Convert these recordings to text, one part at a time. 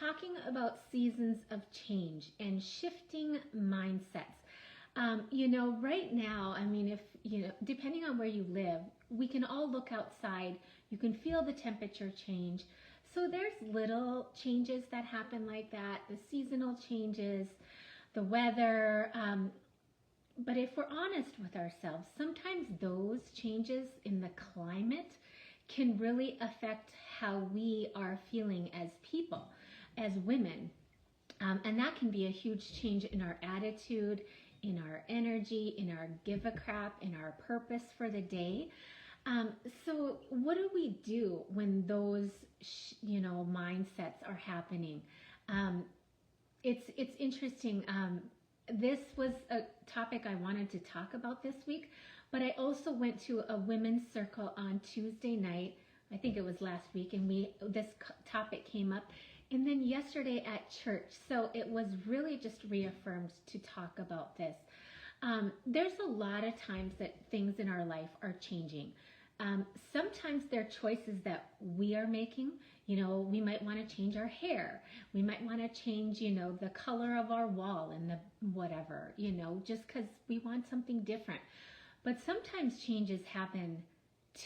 talking about seasons of change and shifting mindsets. Right now, I mean, if depending on where you live, we can all look outside. You can feel the temperature change. So there's little changes that happen like that, the seasonal changes, the weather. But if we're honest with ourselves, sometimes those changes in the climate can really affect how we are feeling as people, as women. And that can be a huge change in our attitude, in our energy, in our give a crap, in our purpose for the day. So what do we do when those, mindsets are happening? It's interesting. This was a topic I wanted to talk about this week, but I also went to a women's circle on Tuesday night. I think it was last week, and this topic came up. And then yesterday at church, so it was really just reaffirmed to talk about this. There's a lot of times that things in our life are changing. Sometimes they're choices that we are making. We might want to change our hair. We might want to change, the color of our wall and the whatever, just because we want something different. But sometimes changes happen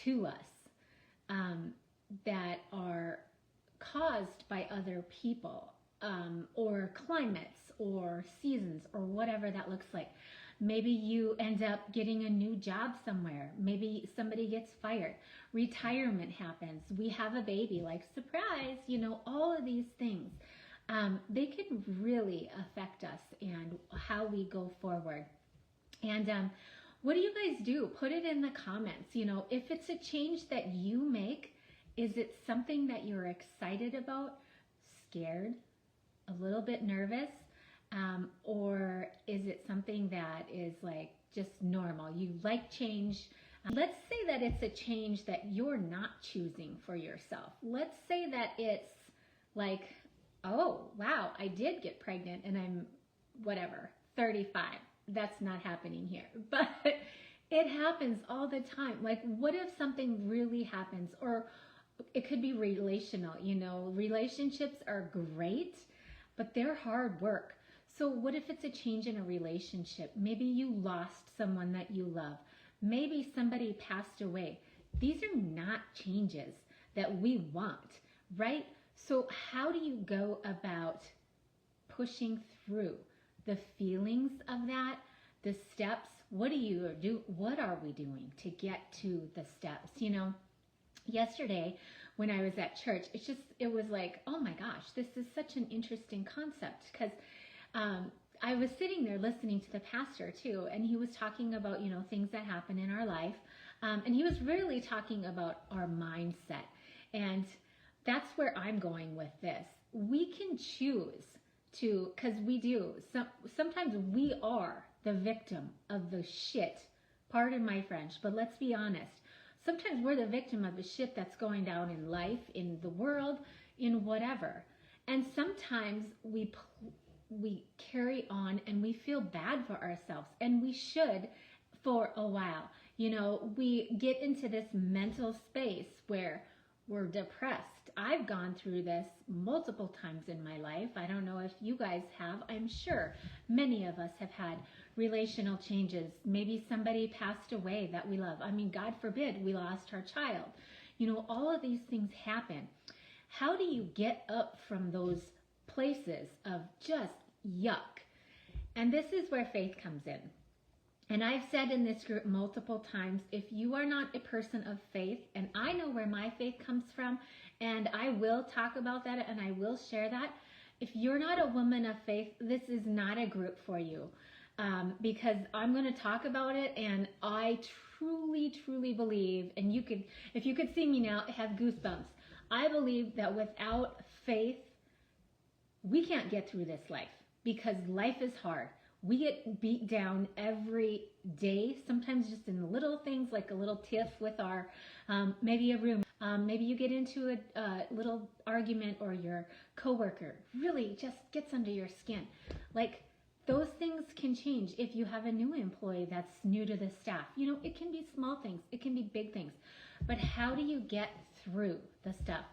to us that are caused by other people or climates or seasons or whatever that looks like. Maybe you end up getting a new job somewhere. Maybe somebody gets fired. Retirement happens. We have a baby, like surprise, all of these things. They can really affect us and how we go forward. And what do you guys do? Put it in the comments. If it's a change that you make, is it something that you're excited about, scared, a little bit nervous? Or is it something that is like just normal? You like change. Let's say that it's a change that you're not choosing for yourself. Let's say that it's like, oh, wow, I did get pregnant and I'm 35. That's not happening here. But it happens all the time. Like, what if something really happens? Or it could be relational. Relationships are great, but they're hard work. So what if it's a change in a relationship? Maybe you lost someone that you love. Maybe somebody passed away. These are not changes that we want, right? So how do you go about pushing through the feelings of that, the steps? What do you do? What are we doing to get to the steps? Yesterday when I was at church, it was like, oh my gosh, this is such an interesting concept, because I was sitting there listening to the pastor too, and he was talking about, things that happen in our life. And he was really talking about our mindset. And that's where I'm going with this. We can choose to, because we do. Sometimes we are the victim of the shit. Pardon my French, but let's be honest. Sometimes we're the victim of the shit that's going down in life, in the world, in whatever. And sometimes we carry on and we feel bad for ourselves, and we should for a while. We get into this mental space where we're depressed. I've gone through this multiple times in my life. I don't know if you guys have. I'm sure many of us have had relational changes. Maybe somebody passed away that we love. I mean, God forbid we lost our child. All of these things happen. How do you get up from those places of just yuck? And this is where faith comes in. And I've said in this group multiple times, if you are not a person of faith, and I know where my faith comes from, and I will talk about that and I will share that. If you're not a woman of faith, this is not a group for you, because I'm going to talk about it, and I truly, truly believe, and if you could see me now, I have goosebumps. I believe that without faith, we can't get through this life, because life is hard. We get beat down every day, sometimes just in the little things, like a little tiff with our, maybe a room. Maybe you get into a little argument, or your coworker really just gets under your skin. Like, those things can change if you have a new employee that's new to the staff. It can be small things, it can be big things. But how do you get through the stuff?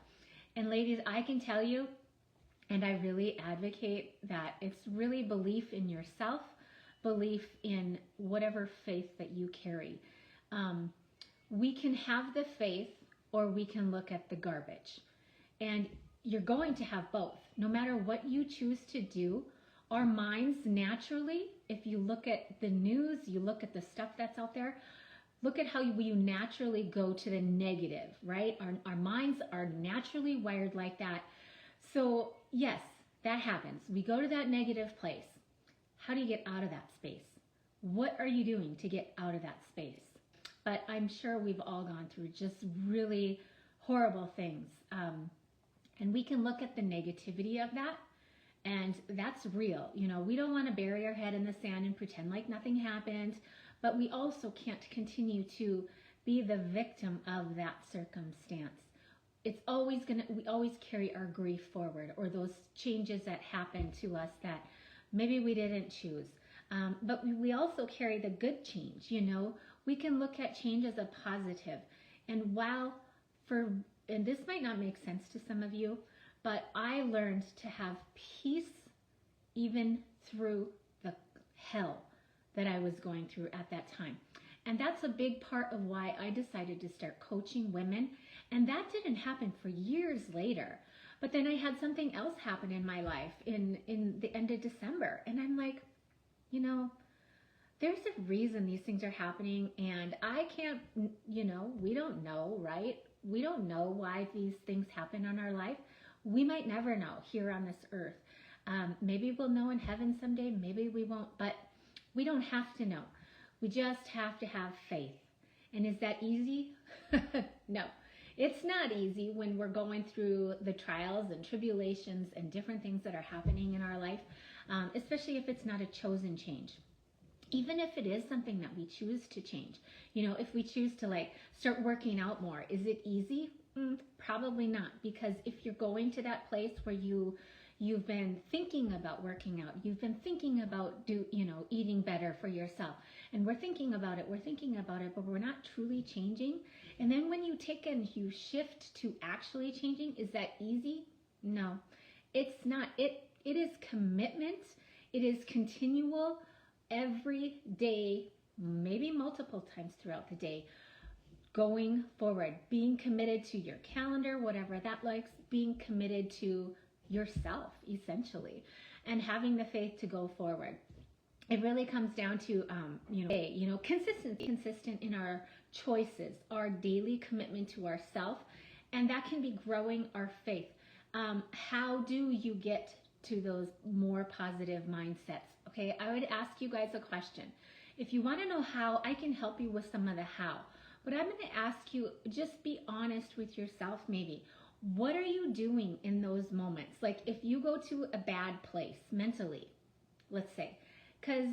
And ladies, I can tell you, And I really advocate that it's really belief in yourself, belief in whatever faith that you carry. We can have the faith or we can look at the garbage. And you're going to have both. No matter what you choose to do, our minds naturally, if you look at the news, you look at the stuff that's out there, look at how you naturally go to the negative, right? Our minds are naturally wired like that. So yes, that happens. We go to that negative place. How do you get out of that space? What are you doing to get out of that space? But I'm sure we've all gone through just really horrible things. And we can look at the negativity of that, and that's real. You know, we don't want to bury our head in the sand and pretend like nothing happened, but we also can't continue to be the victim of that circumstance. It's always we always carry our grief forward, or those changes that happen to us that maybe we didn't choose. But we also carry the good change, you know. We can look at change as a positive. And and this might not make sense to some of you, but I learned to have peace even through the hell that I was going through at that time. And that's a big part of why I decided to start coaching women. And that didn't happen for years later. But then I had something else happen in my life in the end of December. And I'm like, you know, there's a reason these things are happening. And I can't, you know, we don't know, right? We don't know why these things happen in our life. We might never know here on this earth. Maybe we'll know in heaven someday. Maybe we won't. But we don't have to know. We just have to have faith. And is that easy? No. It's not easy when we're going through the trials and tribulations and different things that are happening in our life, especially if it's not a chosen change. Even if it is something that we choose to change. You know, if we choose to like start working out more, is it easy? Probably not, because if you're going to that place where you've been thinking about working out, you've been thinking about eating better for yourself, and we're thinking about it, but we're not truly changing. And then when you take and you shift to actually changing, is that easy? No, it's not. It is commitment. It is continual, every day, maybe multiple times throughout the day, going forward, being committed to your calendar, whatever that likes, being committed to yourself, essentially, and having the faith to go forward. It really comes down to, consistent in our choices, our daily commitment to ourselves, and that can be growing our faith. How do you get to those more positive mindsets? Okay, I would ask you guys a question. If you want to know how, I can help you with some of the how. But I'm going to ask you, just be honest with yourself maybe. What are you doing in those moments? Like if you go to a bad place mentally, let's say, because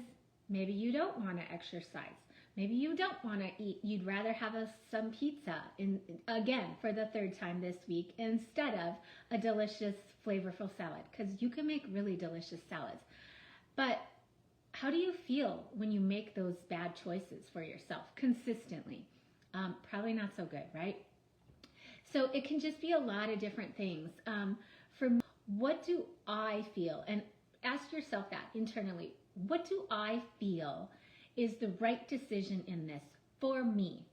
maybe you don't want to exercise. Maybe you don't want to eat. You'd rather have some pizza, again, for the third time this week, instead of a delicious, flavorful salad, because you can make really delicious salads. But how do you feel when you make those bad choices for yourself consistently? Probably not so good, right? So it can just be a lot of different things. For me, what do I feel? And ask yourself that internally. What do I feel is the right decision in this for me?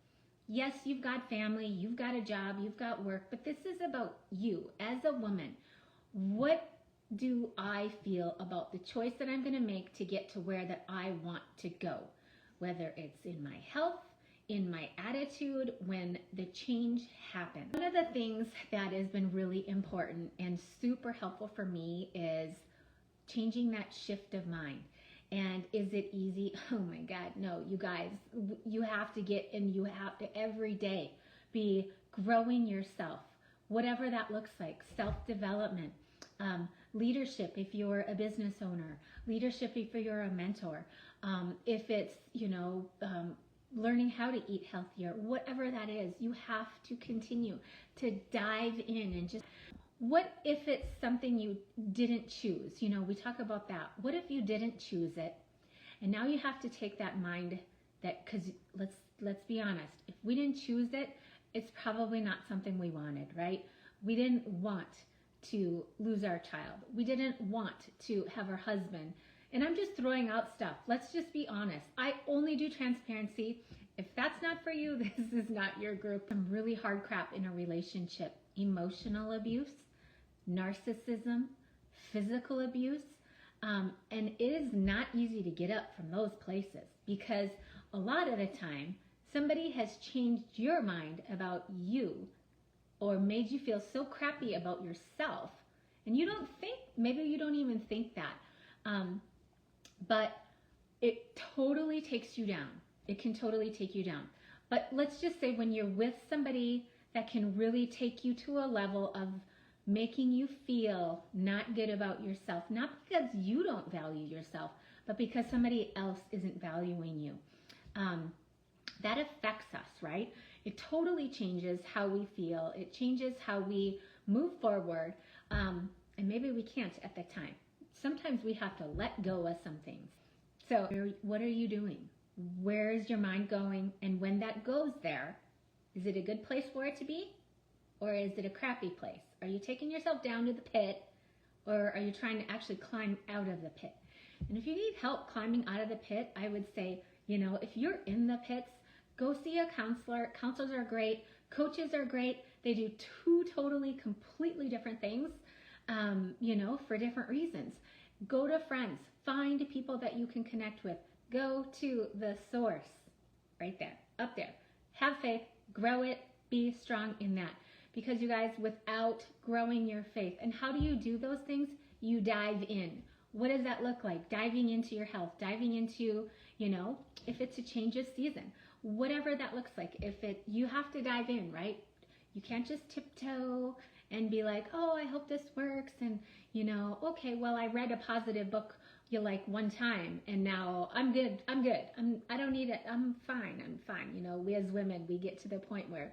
Yes, you've got family, you've got a job, you've got work, but this is about you as a woman. What do I feel about the choice that I'm going to make to get to where that I want to go? Whether it's in my health, in my attitude, when the change happens. One of the things that has been really important and super helpful for me is changing that shift of mind. And is it easy? Oh my God, no, you guys, you have to get, and you have to every day be growing yourself, whatever that looks like, self-development, leadership if you're a business owner, leadership if you're a mentor, if it's, learning how to eat healthier, whatever that is, you have to continue to dive in and just, what if it's something you didn't choose? We talk about that. What if you didn't choose it? And now you have to take that mind that, because let's be honest, if we didn't choose it, it's probably not something we wanted, right? We didn't want to lose our child. We didn't want to have our husband. And I'm just throwing out stuff. Let's just be honest. I only do transparency. If that's not for you, this is not your group. Some really hard crap in a relationship. Emotional abuse, narcissism, physical abuse. And it is not easy to get up from those places, because a lot of the time somebody has changed your mind about you or made you feel so crappy about yourself, and you don't think, maybe you don't even think that, but it totally takes you down. It can totally take you down. But let's just say when you're with somebody that can really take you to a level of making you feel not good about yourself, not because you don't value yourself, but because somebody else isn't valuing you, that affects us, right? It totally changes how we feel. It changes how we move forward, and maybe we can't at the time. Sometimes we have to let go of some things. So what are you doing? Where is your mind going? And when that goes there, is it a good place for it to be? Or is it a crappy place? Are you taking yourself down to the pit, or are you trying to actually climb out of the pit? And if you need help climbing out of the pit, I would say, if you're in the pits, go see a counselor. Counselors are great. Coaches are great. They do two totally, completely different things, for different reasons. Go to friends. Find people that you can connect with. Go to the source right there, up there. Have faith, grow it, be strong in that. Because you guys, without growing your faith, and how do you do those things? You dive in. What does that look like? Diving into your health, diving into, if it's a change of season, whatever that looks like. You have to dive in, right? You can't just tiptoe and be like, oh, I hope this works. And, okay, well, I read a positive book one time, and now I'm good. I don't need it. I'm fine. We as women, we get to the point where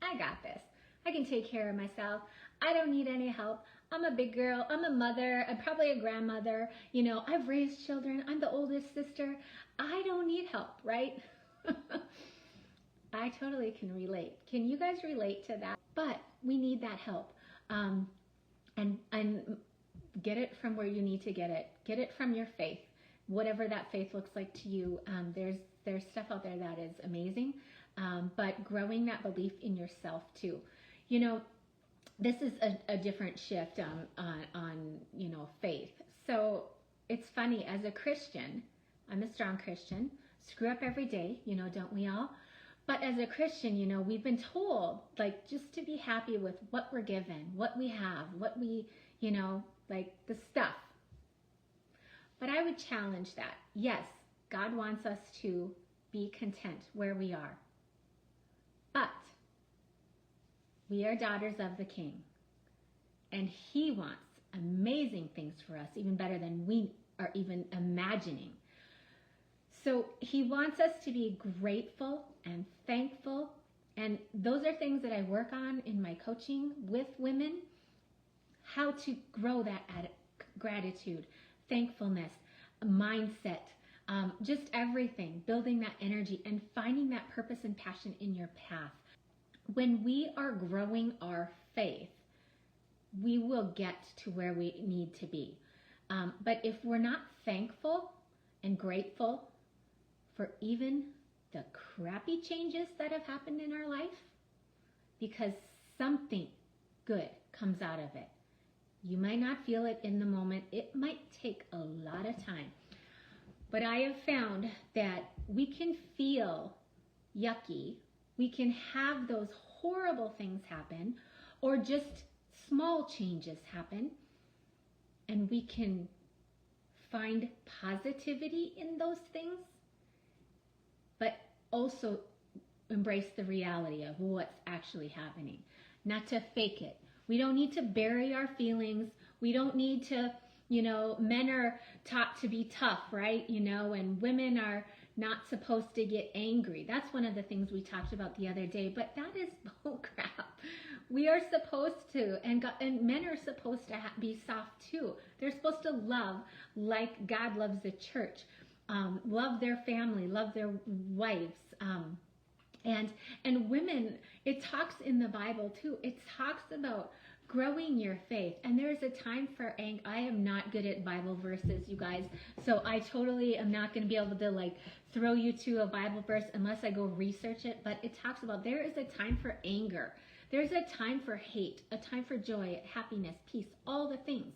I got this. I can take care of myself. I don't need any help. I'm a big girl. I'm a mother. I'm probably a grandmother. I've raised children. I'm the oldest sister. I don't need help, right? I totally can relate. Can you guys relate to that? But we need that help. And get it from where you need to get it. Get it from your faith, whatever that faith looks like to you. There's stuff out there that is amazing, but growing that belief in yourself too. This is a different shift on faith. So it's funny, as a Christian, I'm a strong Christian, screw up every day, don't we all? But as a Christian, we've been told, just to be happy with what we're given, what we have, what we, the stuff. But I would challenge that. Yes, God wants us to be content where we are. But we are daughters of the King. And He wants amazing things for us, even better than we are even imagining. So He wants us to be grateful and thankful. And those are things that I work on in my coaching with women. How to grow that gratitude, thankfulness, mindset, just everything, building that energy and finding that purpose and passion in your path. When we are growing our faith, we will get to where we need to be. But if we're not thankful and grateful for even the crappy changes that have happened in our life, because something good comes out of it. You might not feel it in the moment. It might take a lot of time. But I have found that we can feel yucky. We can have those horrible things happen, or just small changes happen, and we can find positivity in those things, but also embrace the reality of what's actually happening, not to fake it. We don't need to bury our feelings. We don't need to, men are taught to be tough, right? And women are not supposed to get angry. That's one of the things we talked about the other day, but that is bull crap. We are supposed to, and men are supposed to be soft too. They're supposed to love like God loves the church, love their family, love their wives, and women, it talks in the Bible too. It talks about growing your faith. And there's a time for anger. I am not good at Bible verses, you guys. So I totally am not going to be able to like throw you to a Bible verse unless I go research it. But it talks about there is a time for anger. There's a time for hate, a time for joy, happiness, peace, all the things.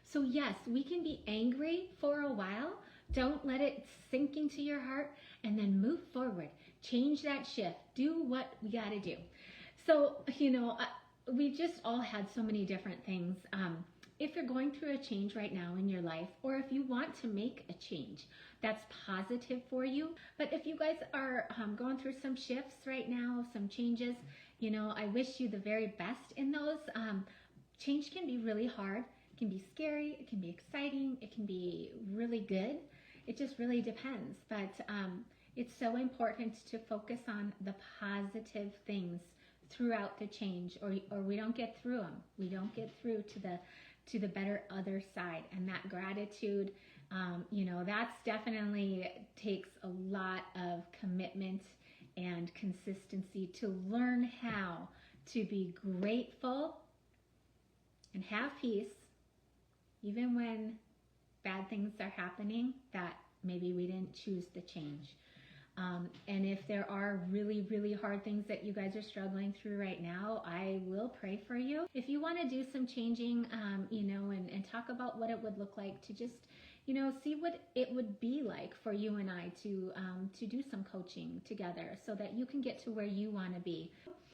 So yes, we can be angry for a while. Don't let it sink into your heart, and then move forward. Change that shift. Do what we got to do. So, we've just all had so many different things. If you're going through a change right now in your life, or if you want to make a change, that's positive for you. But if you guys are going through some shifts right now, some changes, I wish you the very best in those. Change can be really hard. It can be scary. It can be exciting. It can be really good. It just really depends. But it's so important to focus on the positive things throughout the change, or we don't get through them. We don't get through to the better other side. And that gratitude, that's definitely takes a lot of commitment and consistency to learn how to be grateful and have peace, even when bad things are happening that maybe we didn't choose to change. And if there are really, really hard things that you guys are struggling through right now, I will pray for you. If you want to do some changing, and talk about what it would look like to just, see what it would be like for you and I to do some coaching together so that you can get to where you want to be.